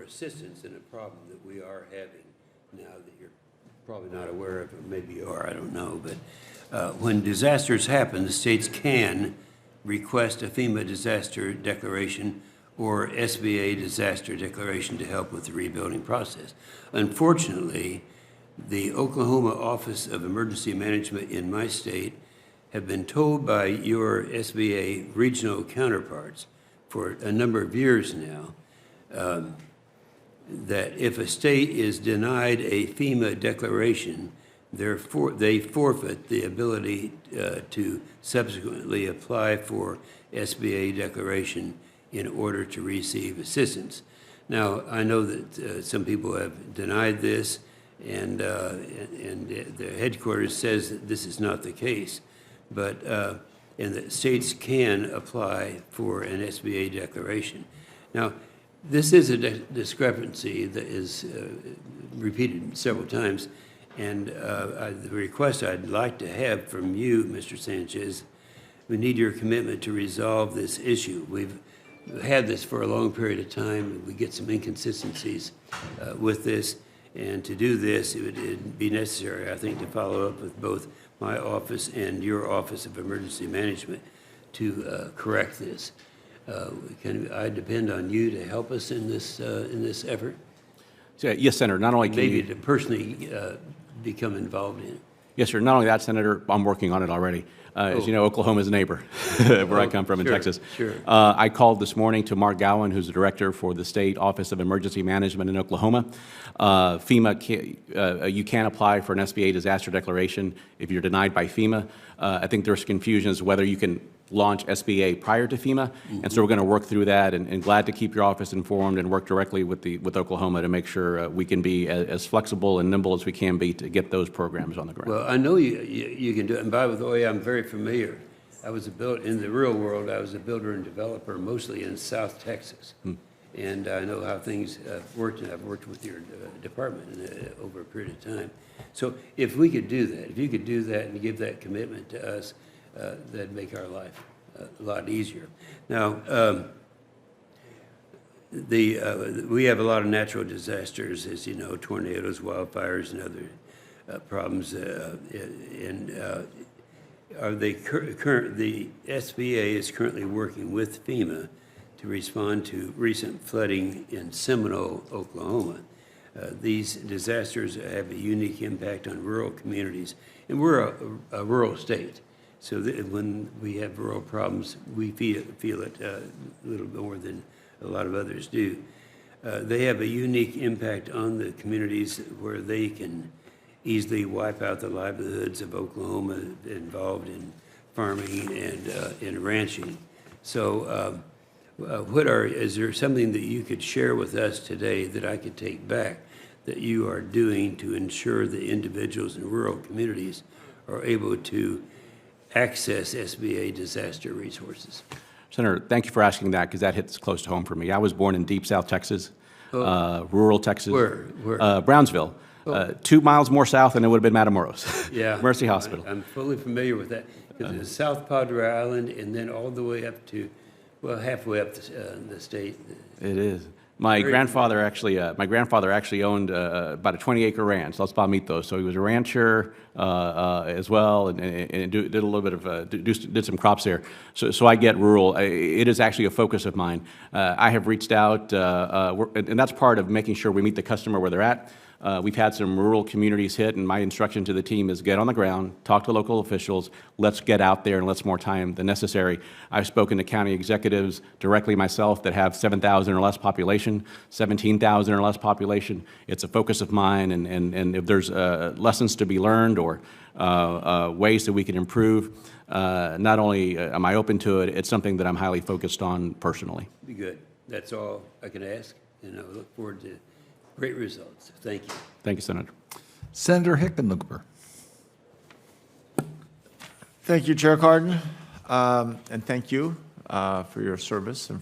assistance in a problem that we are having now that you're probably not aware of, or maybe you are, I don't know. But when disasters happen, the states can request a FEMA disaster declaration or SBA disaster declaration to help with the rebuilding process. Unfortunately, the Oklahoma Office of Emergency Management in my state have been told by your SBA regional counterparts for a number of years now that if a state is denied a FEMA declaration, they forfeit the ability to subsequently apply for SBA declaration in order to receive assistance. Now, I know that some people have denied this, and the headquarters says that this is not the case, but and that states can apply for an SBA declaration. Now, this is a discrepancy that is repeated several times, and the request I'd like to have from you, Mr. Sanchez, we need your commitment to resolve this issue. We've had this for a long period of time. We get some inconsistencies with this, and to do this, it would be necessary, I think, to follow up with both my office and your Office of Emergency Management to correct this. Can I depend on you to help us in this effort? So, yes, Senator. Not only can maybe you, to personally become involved in it. yes, sir. Not only that, Senator, I'm working on it already. As you know, Oklahoma is a neighbor where I come from in Texas. Sure. I called this morning to Mark Gowan, who's the director for the State Office of Emergency Management in Oklahoma. FEMA, you can apply for an SBA disaster declaration if you're denied by FEMA. I think there's confusion as to whether you can launch SBA prior to FEMA, and so we're going to work through that, and glad to keep your office informed and work directly with Oklahoma to make sure we can be as flexible and nimble as we can be to get those programs on the ground. Well, I know you can do it, and by the way, I'm very familiar. I was in the real world, I was a builder and developer mostly in South Texas, and I know how things worked, and I've worked with your department over a period of time. So if we could do that, if you could do that and give that commitment to us, that'd make our life a lot easier. Now, we have a lot of natural disasters, as you know, tornadoes, wildfires, and other problems. Are they the SBA is currently working with FEMA to respond to recent flooding in Seminole, Oklahoma. These disasters have a unique impact on rural communities, and we're a rural state. So that when we have rural problems, we feel it a little more than a lot of others do. They have a unique impact on the communities where they can easily wipe out the livelihoods of Oklahoma involved in farming and in ranching. So is there something that you could share with us today that I could take back that you are doing to ensure that individuals in rural communities are able to access SBA disaster resources? Senator, thank you for asking that, because that hits close to home for me. I was born in deep South Texas, rural Texas. Where? Brownsville. 2 miles more south than it would have been Matamoros. Yeah. Mercy Hospital. I'm fully familiar with that. Because it's South Padre Island and then all the way up to, well, halfway up the state. It is. My grandfather actually owned about a 20-acre ranch, Los Palmitos. So he was a rancher as well, and did a little bit of did some crops there. So I get rural. It is actually a focus of mine. I have reached out, and that's part of making sure we meet the customer where they're at. We've had some rural communities hit, and my instruction to the team is get on the ground, talk to local officials, let's get out there and let's more time than necessary. I've spoken to county executives directly myself that have 7,000 or less population, 17,000 or less population. It's a focus of mine, and if there's lessons to be learned or ways that we can improve, not only am I open to it, it's something that I'm highly focused on personally. Be good. That's all I can ask, and I look forward to great results. Thank you. Thank you, Senator. Senator Hickenlooper. Thank you, Chair Cardin, and thank you for your service and